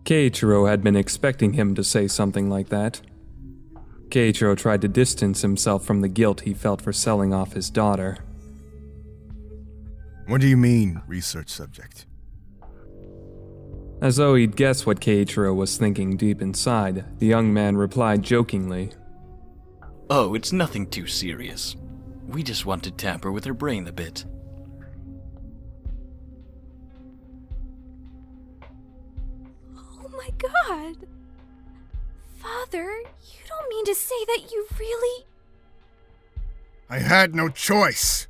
Keiichiro had been expecting him to say something like that. Keiichiro tried to distance himself from the guilt he felt for selling off his daughter. What do you mean, research subject? As though he'd guess what Keiichiro was thinking deep inside, the young man replied jokingly. Oh, it's nothing too serious. We just want to tamper with her brain a bit. Oh my god! Father, you don't mean to say that you really... I had no choice.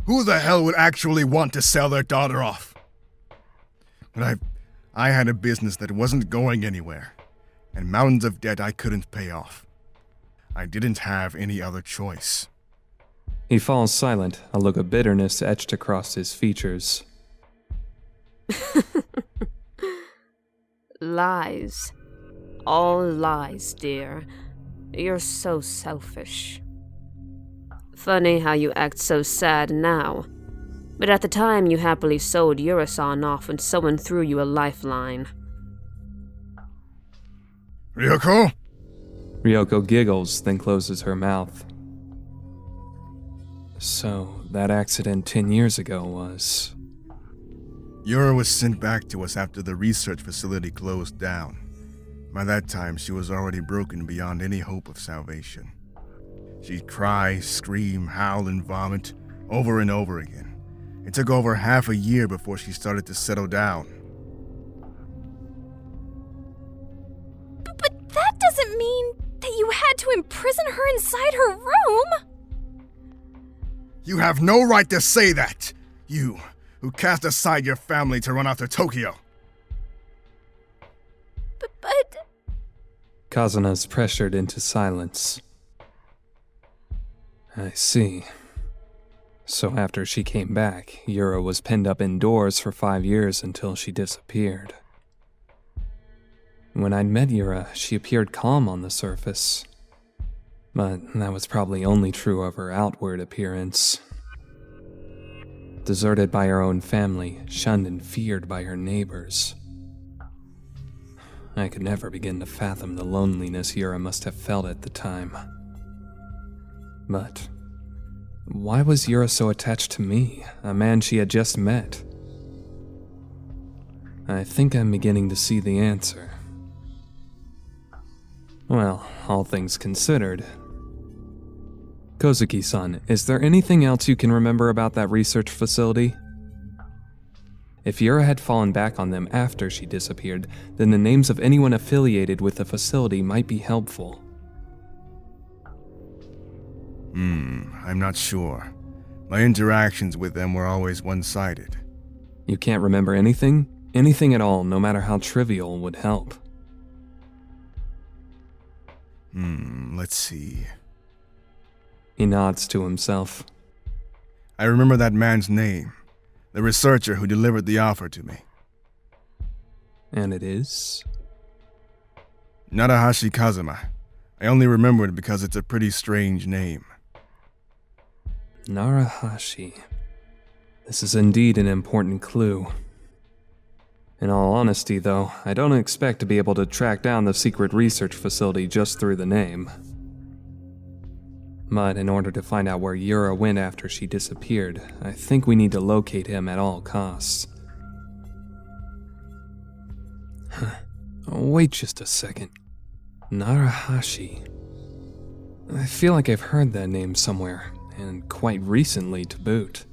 Who the hell would actually want to sell their daughter off? But I had a business that wasn't going anywhere, and mountains of debt I couldn't pay off. I didn't have any other choice. He falls silent, a look of bitterness etched across his features. Lies. All lies, dear. You're so selfish. Funny how you act so sad now. But at the time you happily sold Yura-san off when someone threw you a lifeline. Ryoko? Ryoko giggles, then closes her mouth. So, that accident 10 years ago was... Yura was sent back to us after the research facility closed down. By that time, she was already broken beyond any hope of salvation. She'd cry, scream, howl, and vomit over and over again. It took over half a year before she started to settle down. But that doesn't mean that you had to imprison her inside her room! You have no right to say that! You, who cast aside your family to run after Tokyo! But... Kazuna's pressured into silence. I see. So after she came back, Yura was pinned up indoors for 5 years until she disappeared. When I'd met Yura, she appeared calm on the surface. But that was probably only true of her outward appearance. Deserted by her own family, shunned and feared by her neighbors. I could never begin to fathom the loneliness Yura must have felt at the time. But why was Yura so attached to me, a man she had just met? I think I'm beginning to see the answer. Well, all things considered. Kohzuki-san, is there anything else you can remember about that research facility? If Yura had fallen back on them after she disappeared, then the names of anyone affiliated with the facility might be helpful. I'm not sure. My interactions with them were always one-sided. You can't remember anything? Anything at all, no matter how trivial, would help. Let's see. He nods to himself. I remember that man's name, the researcher who delivered the offer to me. And it is? Narahashi Kazuma. I only remember it because it's a pretty strange name. Narahashi. This is indeed an important clue. In all honesty, though, I don't expect to be able to track down the secret research facility just through the name. But in order to find out where Yura went after she disappeared, I think we need to locate him at all costs. Wait just a second. Narahashi. I feel like I've heard that name somewhere, and quite recently to boot.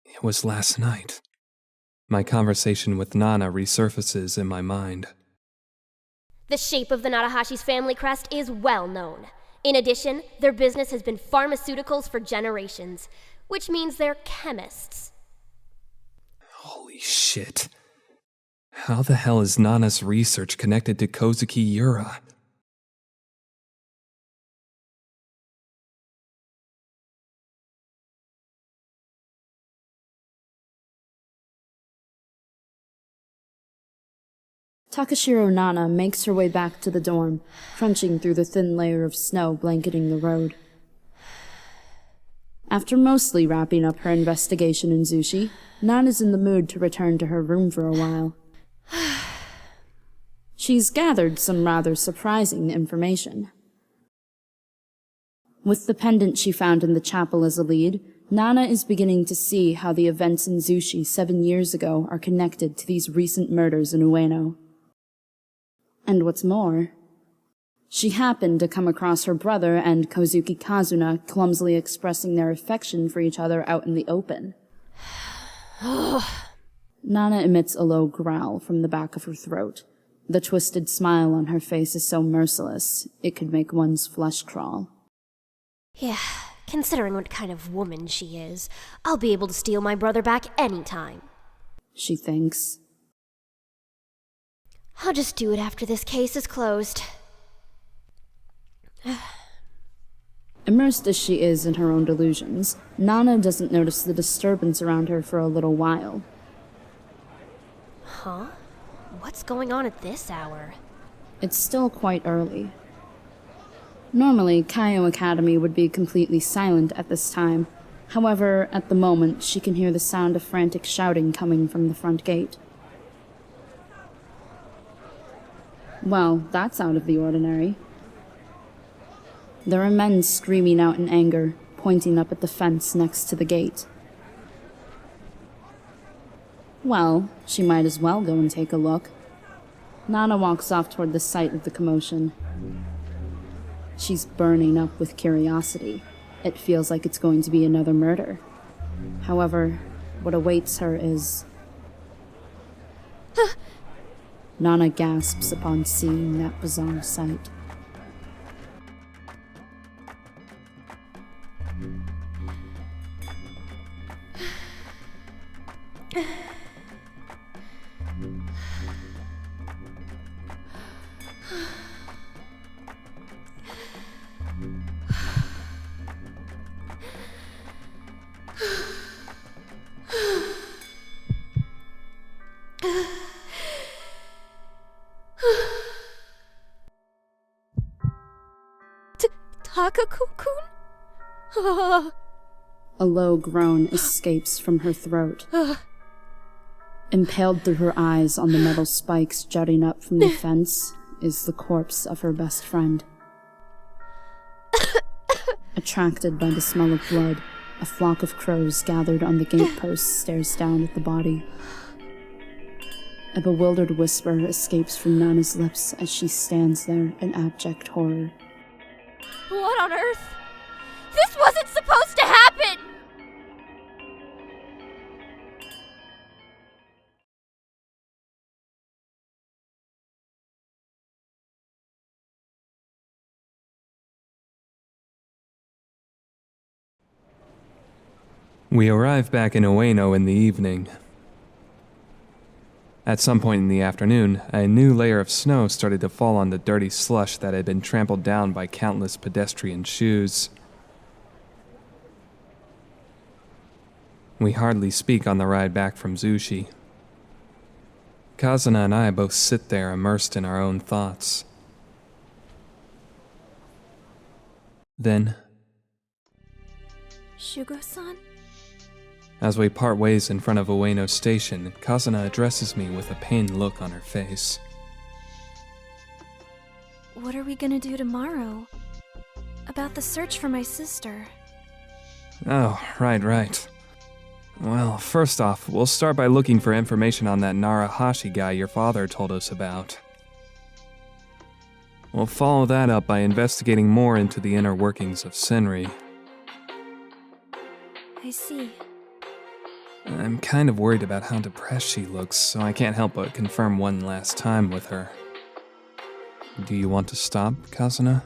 It was last night. My conversation with Nana resurfaces in my mind. The shape of the Narahashi's family crest is well known. In addition, their business has been pharmaceuticals for generations, which means they're chemists. Holy shit. How the hell is Nana's research connected to Kohzuki Yura? Takashiro Nana makes her way back to the dorm, crunching through the thin layer of snow blanketing the road. After mostly wrapping up her investigation in Zushi, Nana's in the mood to return to her room for a while. She's gathered some rather surprising information. With the pendant she found in the chapel as a lead, Nana is beginning to see how the events in Zushi 7 years ago are connected to these recent murders in Ueno. And what's more, she happened to come across her brother and Kohzuki Kazuna clumsily expressing their affection for each other out in the open. Nana emits a low growl from the back of her throat. The twisted smile on her face is so merciless, it could make one's flesh crawl. Yeah, considering what kind of woman she is, I'll be able to steal my brother back anytime. She thinks. I'll just do it after this case is closed. Immersed as she is in her own delusions, Nana doesn't notice the disturbance around her for a little while. Huh? What's going on at this hour? It's still quite early. Normally, Kaio Academy would be completely silent at this time. However, at the moment, she can hear the sound of frantic shouting coming from the front gate. Well, that's out of the ordinary. There are men screaming out in anger, pointing up at the fence next to the gate. Well, she might as well go and take a look. Nana walks off toward the site of the commotion. She's burning up with curiosity. It feels like it's going to be another murder. However, what awaits her is... Nana gasps upon seeing that bizarre sight. Takako-kun? A low groan escapes from her throat. Impaled through her eyes on the metal spikes jutting up from the fence is the corpse of her best friend. Attracted by the smell of blood, a flock of crows gathered on the gate post stares down at the body. A bewildered whisper escapes from Nana's lips as she stands there in abject horror. What on earth? This wasn't supposed to happen! We arrive back in Ueno in the evening. At some point in the afternoon, a new layer of snow started to fall on the dirty slush that had been trampled down by countless pedestrian shoes. We hardly speak on the ride back from Zushi. Kazuna and I both sit there immersed in our own thoughts. Then, Shugo-san? as we part ways in front of Ueno Station, Kazuna addresses me with a pained look on her face. What are we gonna do tomorrow? About the search for my sister. Oh, right. Well, first off, we'll start by looking for information on that Narrator guy your father told us about. We'll follow that up by investigating more into the inner workings of Senri. I see. I'm kind of worried about how depressed she looks, so I can't help but confirm one last time with her. Do you want to stop, Kazuna?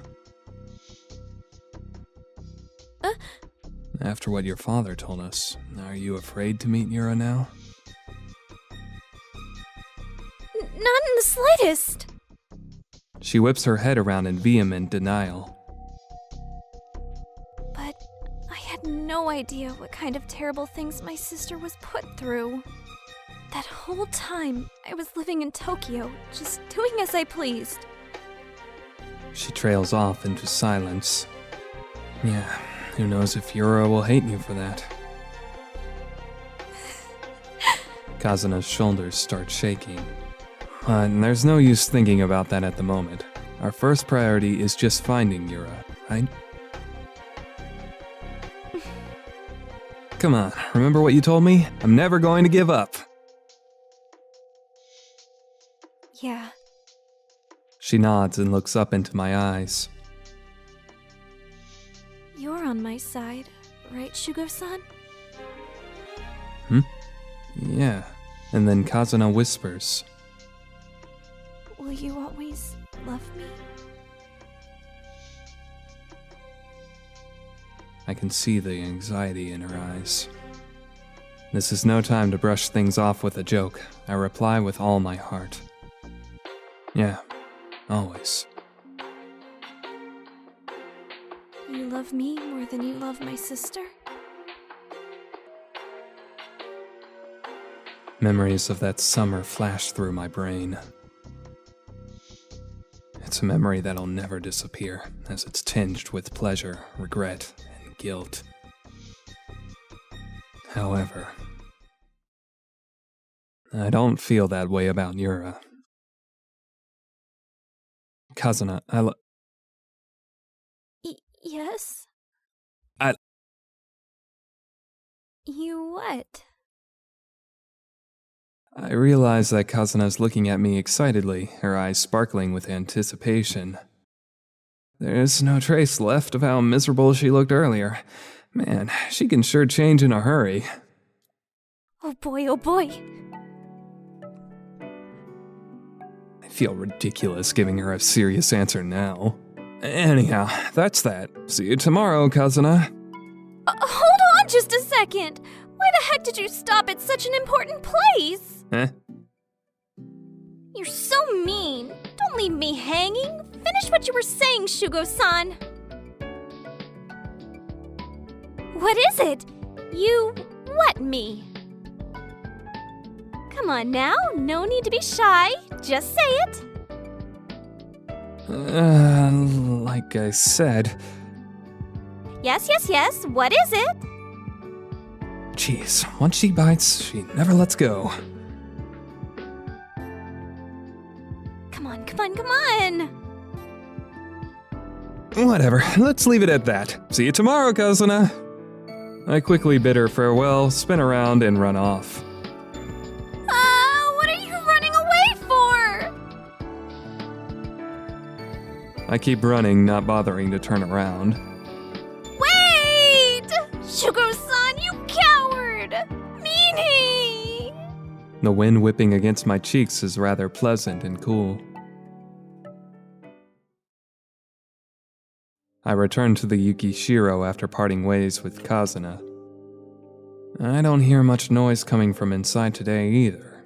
After what your father told us, are you afraid to meet Yura now? Not in the slightest! She whips her head around in vehement denial. But I had no idea what kind of terrible things my sister was put through. That whole time, I was living in Tokyo, just doing as I pleased. She trails off into silence. Yeah, Who knows if Yura will hate you for that. Kazuna's shoulders start shaking. There's no use thinking about that at the moment. Our first priority is just finding Yura, right? Come on, remember what you told me? I'm never going to give up. Yeah. She nods and looks up into my eyes. You're on my side, right, Shugo-san? Yeah. And then Kazuna whispers. Will you always love me? I can see the anxiety in her eyes. This is no time to brush things off with a joke. I reply with all my heart. Yeah, always. You love me more than you love my sister? Memories of that summer flash through my brain. It's a memory that'll never disappear, as it's tinged with pleasure, regret, and guilt. However, I don't feel that way about Yura. Kazuna, Yes? I- You what? I realize that Kazuna's looking at me excitedly, her eyes sparkling with anticipation. There's no trace left of how miserable she looked earlier. Man, she can sure change in a hurry. Oh boy, oh boy. I feel ridiculous giving her a serious answer now. Anyhow, that's that. See you tomorrow, Kazuna. Hold on just a second. Why the heck did you stop at such an important place? Huh? You're so mean. Don't leave me hanging. Finish what you were saying, Shugo-san. What is it? You what me? Come on now, no need to be shy. Just say it. Like I said... Yes, what is it? Jeez, once she bites, she never lets go. Come on. Whatever, let's leave it at that. See you tomorrow, Kazuna. I quickly bid her farewell, spin around, and run off. What are you running away for? I keep running, not bothering to turn around. Wait! Shugo-san, you coward! Meanie! The wind whipping against my cheeks is rather pleasant and cool. I return to the Yukishiro after parting ways with Kazuna. I don't hear much noise coming from inside today either.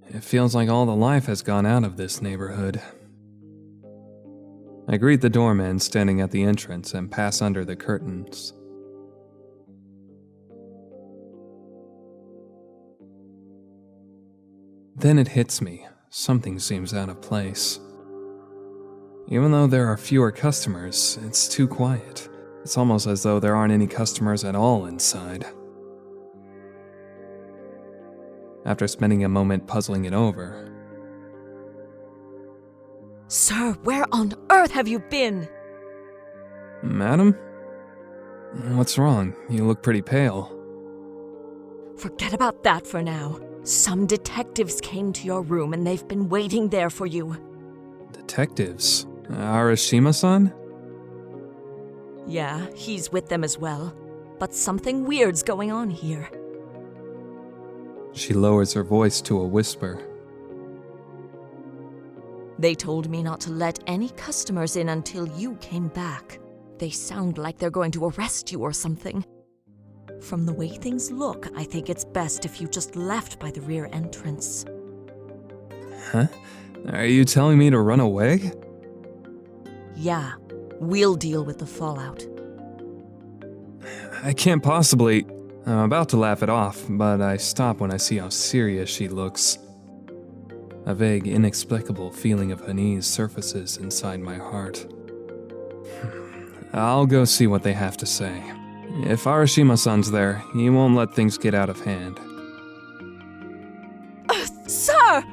It feels like all the life has gone out of this neighborhood. I greet the doorman standing at the entrance and pass under the curtains. Then it hits me. Something seems out of place. Even though there are fewer customers, it's too quiet. It's almost as though there aren't any customers at all inside. After spending a moment puzzling it over... Sir, where on earth have you been? Madam? What's wrong? You look pretty pale. Forget about that for now. Some detectives came to your room and they've been waiting there for you. Detectives? Arishima-san? Yeah, he's with them as well. But something weird's going on here. She lowers her voice to a whisper. They told me not to let any customers in until you came back. They sound like they're going to arrest you or something. From the way things look, I think it's best if you just left by the rear entrance. Huh? Are you telling me to run away? Yeah, we'll deal with the fallout. I can't possibly... I'm about to laugh it off, but I stop when I see how serious she looks. A vague, inexplicable feeling of unease surfaces inside my heart. I'll go see what they have to say. If Arishima-san's there, he won't let things get out of hand. Sir!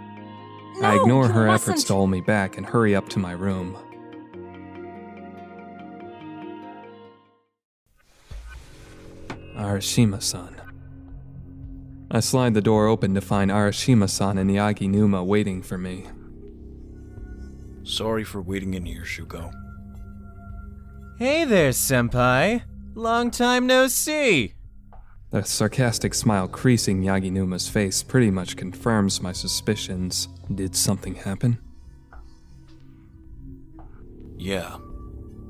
No, I ignore you her mustn't. efforts to hold me back and hurry up to my room. Arishima-san. I slide the door open to find Arishima-san and Yaginuma waiting for me. Sorry for waiting in here, Shugo. Hey there, senpai. Long time no see. The sarcastic smile creasing Yaginuma's face pretty much confirms my suspicions. Did something happen? Yeah,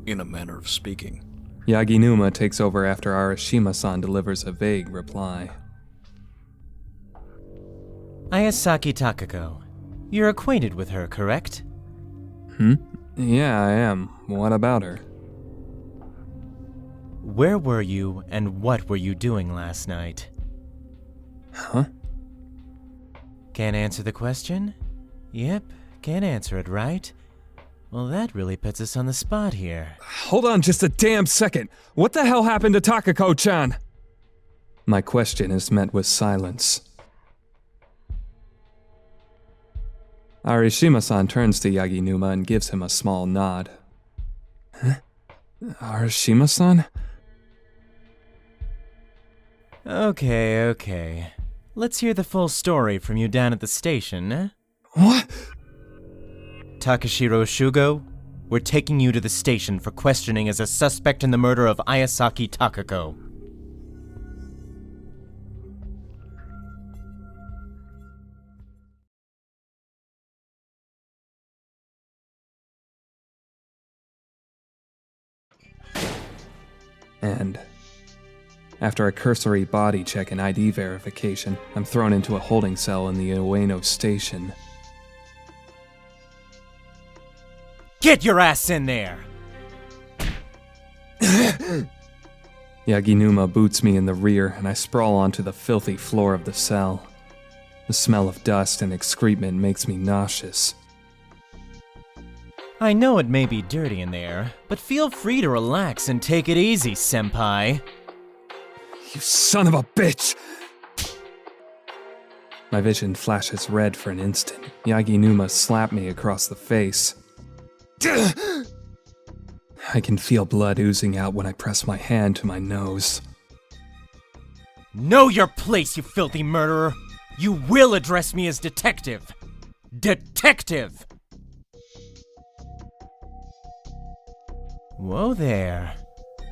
in a manner of speaking. Yaginuma takes over after Arishima-san delivers a vague reply. Ayasaki Takako. You're acquainted with her, correct? Yeah, I am. What about her? Where were you and what were you doing last night? Huh? Can't answer the question? Yep, can't answer it, right? Well, that really puts us on the spot here. Hold on just a damn second. What the hell happened to Takako-chan? My question is met with silence. Arishima-san turns to Yaginuma and gives him a small nod. Huh? Arishima-san? Okay. Let's hear the full story from you down at the station, eh? What? Takashiro Shugo, we're taking you to the station for questioning as a suspect in the murder of Ayasaki Takako. And after a cursory body check and ID verification, I'm thrown into a holding cell in the Ueno station. Get your ass in there! Yaginuma boots me in the rear, and I sprawl onto the filthy floor of the cell. The smell of dust and excrement makes me nauseous. I know it may be dirty in there, but feel free to relax and take it easy, senpai. You son of a bitch! My vision flashes red for an instant. Yaginuma slapped me across the face. I can feel blood oozing out when I press my hand to my nose. Know your place, you filthy murderer! You will address me as detective! Detective! Whoa there.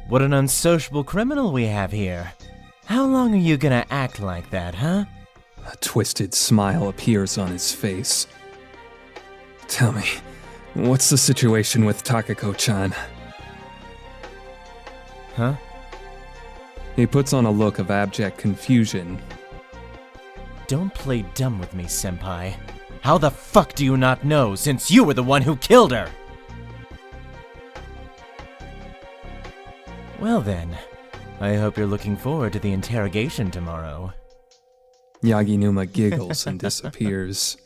What an unsociable criminal we have here. How long are you gonna act like that, huh? A twisted smile appears on his face. Tell me, what's the situation with Takako-chan? Huh? He puts on a look of abject confusion. Don't play dumb with me, senpai. How the fuck do you not know, since you were the one who killed her? Well then, I hope you're looking forward to the interrogation tomorrow. Yaginuma giggles and disappears.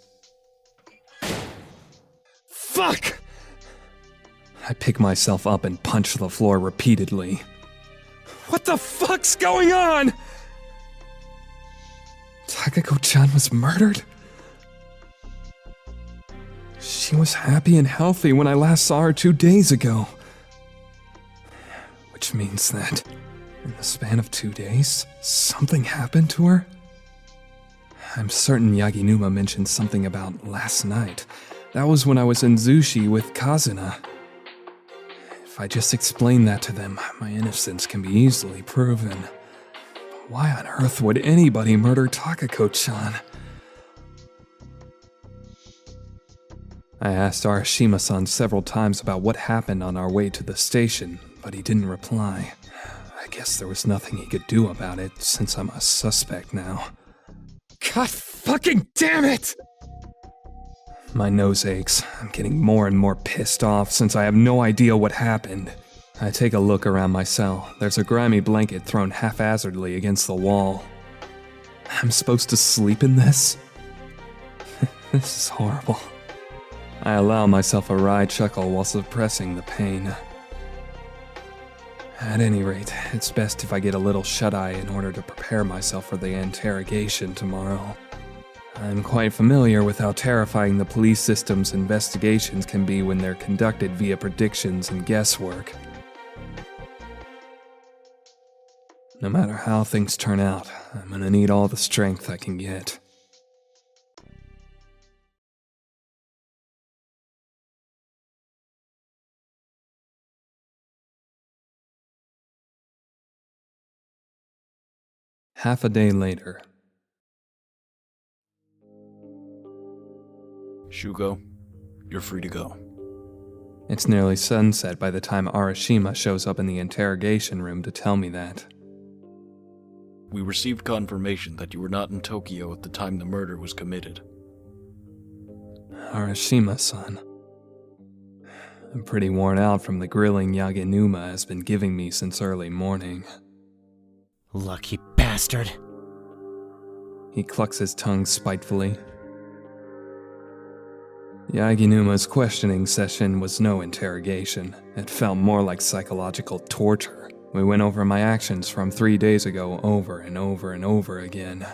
Fuck! I pick myself up and punch the floor repeatedly. What the fuck's going on? Takako-chan was murdered? She was happy and healthy when I last saw her 2 days ago. Which means that, in the span of 2 days, something happened to her? I'm certain Yaginuma mentioned something about last night. That was when I was in Zushi with Kazuna. If I just explain that to them, my innocence can be easily proven. But why on earth would anybody murder Takako-chan? I asked Arishima-san several times about what happened on our way to the station, but he didn't reply. I guess there was nothing he could do about it, since I'm a suspect now. God fucking damn it! My nose aches. I'm getting more and more pissed off since I have no idea what happened. I take a look around my cell. There's a grimy blanket thrown haphazardly against the wall. I'm supposed to sleep in this? This is horrible. I allow myself a wry chuckle while suppressing the pain. At any rate, it's best if I get a little shut-eye in order to prepare myself for the interrogation tomorrow. I'm quite familiar with how terrifying the police system's investigations can be when they're conducted via predictions and guesswork. No matter how things turn out, I'm gonna need all the strength I can get. Half a day later. Shugo, you're free to go. It's nearly sunset by the time Arishima shows up in the interrogation room to tell me that. We received confirmation that you were not in Tokyo at the time the murder was committed. Arishima-san. I'm pretty worn out from the grilling Yaginuma has been giving me since early morning. Lucky bastard. He clucks his tongue spitefully. Yaginuma's questioning session was no interrogation. It felt more like psychological torture. We went over my actions from 3 days ago over and over and over again.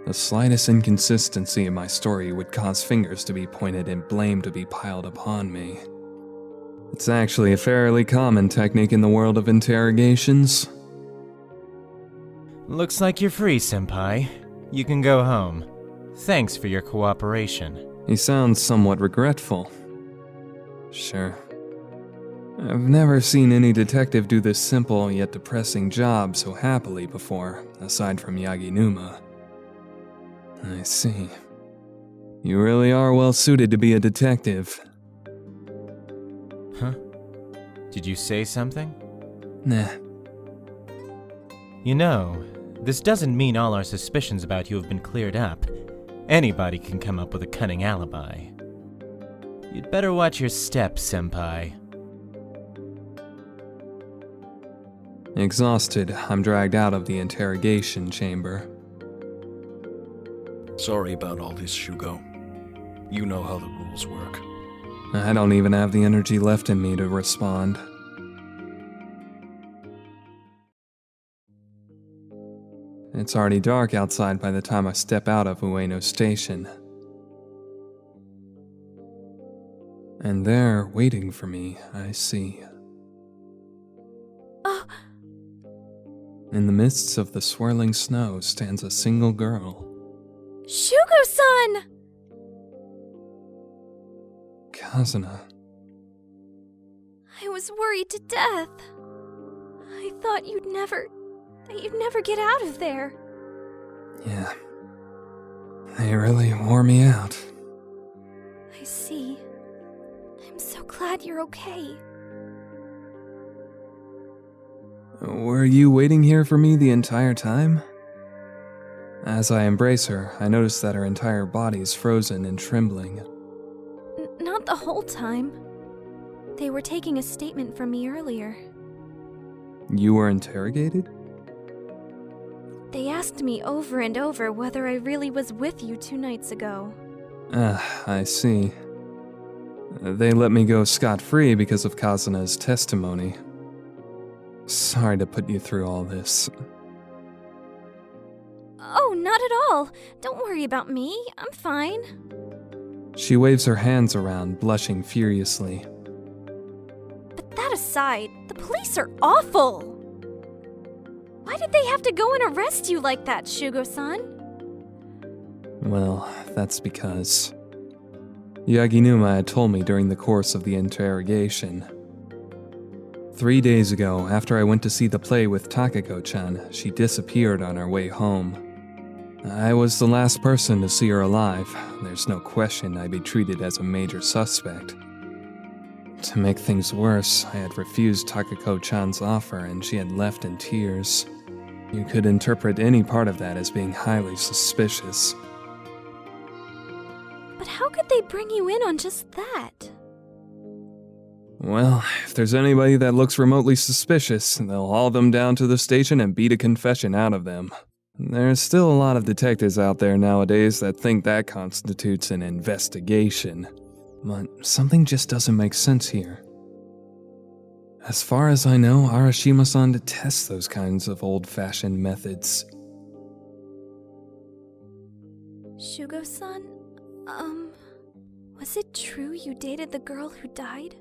The slightest inconsistency in my story would cause fingers to be pointed and blame to be piled upon me. It's actually a fairly common technique in the world of interrogations. Looks like you're free, Senpai. You can go home. Thanks for your cooperation. He sounds somewhat regretful. Sure. I've never seen any detective do this simple yet depressing job so happily before, aside from Yaginuma. I see. You really are well suited to be a detective. Huh? Did you say something? Nah. You know, this doesn't mean all our suspicions about you have been cleared up. Anybody can come up with a cunning alibi. You'd better watch your step, Senpai. Exhausted, I'm dragged out of the interrogation chamber. Sorry about all this, Shugo. You know how the rules work. I don't even have the energy left in me to respond. It's already dark outside by the time I step out of Ueno Station. And there, waiting for me, I see. In the midst of the swirling snow stands a single girl. Shugo-san! Kazuna. I was worried to death. I thought you'd never get out of there. Yeah. They really wore me out. I see. I'm so glad you're okay. Were you waiting here for me the entire time? As I embrace her, I notice that her entire body is frozen and trembling. Not the whole time. They were taking a statement from me earlier. You were interrogated? They asked me over and over whether I really was with you 2 nights ago. I see. They let me go scot-free because of Kazuna's testimony. Sorry to put you through all this. Oh, not at all. Don't worry about me. I'm fine. She waves her hands around, blushing furiously. But that aside, the police are awful. Why did they have to go and arrest you like that, Shugo-san? Well, that's because Yaginuma had told me during the course of the interrogation. 3 days ago, after I went to see the play with Takako-chan, she disappeared on her way home. I was the last person to see her alive. There's no question I'd be treated as a major suspect. To make things worse, I had refused Takako-chan's offer and she had left in tears. You could interpret any part of that as being highly suspicious. But how could they bring you in on just that? Well, if there's anybody that looks remotely suspicious, they'll haul them down to the station and beat a confession out of them. There's still a lot of detectives out there nowadays that think that constitutes an investigation. But something just doesn't make sense here. As far as I know, Arishima-san detests those kinds of old-fashioned methods. Shugo-san, was it true you dated the girl who died?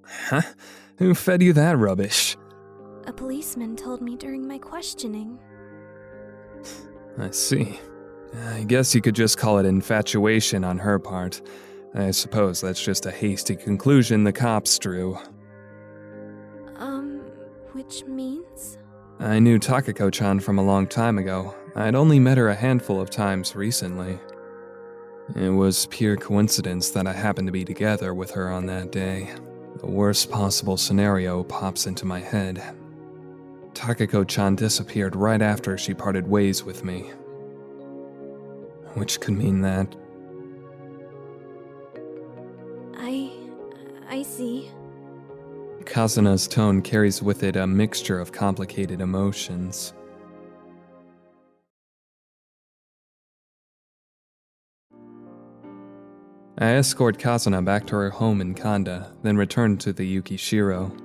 Huh? Who fed you that rubbish? A policeman told me during my questioning. I see. I guess you could just call it infatuation on her part. I suppose that's just a hasty conclusion the cops drew. Which means? I knew Takako-chan from a long time ago. I'd only met her a handful of times recently. It was pure coincidence that I happened to be together with her on that day. The worst possible scenario pops into my head. Takako-chan disappeared right after she parted ways with me. Which could mean that... I see. Kazuna's tone carries with it a mixture of complicated emotions. I escort Kazuna back to her home in Kanda, then return to the Yukishiro.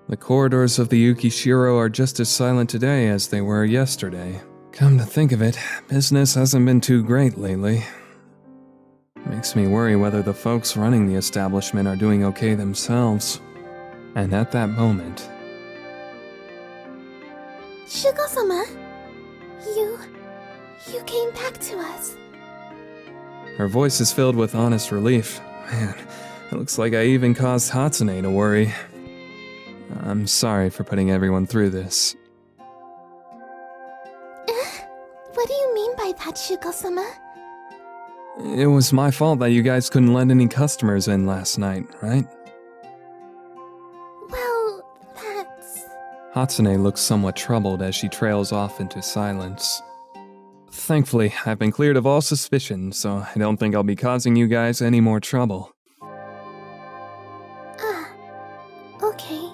The corridors of the Yukishiro are just as silent today as they were yesterday. Come to think of it, business hasn't been too great lately. Makes me worry whether the folks running the establishment are doing okay themselves. And at that moment... Shugo-sama, you came back to us. Her voice is filled with honest relief. Man, it looks like I even caused Hatsune to worry. I'm sorry for putting everyone through this. What do you mean by that, Shugo-sama? It was my fault that you guys couldn't let any customers in last night, right? Well, that's... Hatsune looks somewhat troubled as she trails off into silence. Thankfully, I've been cleared of all suspicion, so I don't think I'll be causing you guys any more trouble. Okay.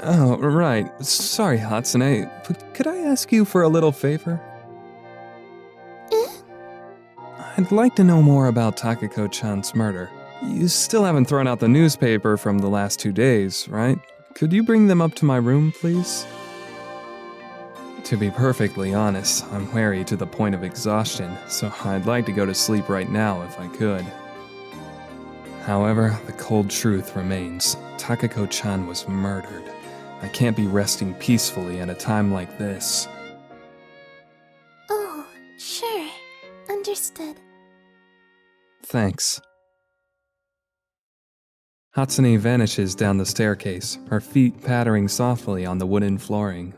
Oh, right. Sorry, Hatsune, but could I ask you for a little favor? I'd like to know more about Takako-chan's murder. You still haven't thrown out the newspaper from the last 2 days, right? Could you bring them up to my room, please? To be perfectly honest, I'm weary to the point of exhaustion, so I'd like to go to sleep right now if I could. However, the cold truth remains. Takako-chan was murdered. I can't be resting peacefully at a time like this. Oh, sure. Understood. Thanks. Hatsune vanishes down the staircase, her feet pattering softly on the wooden flooring.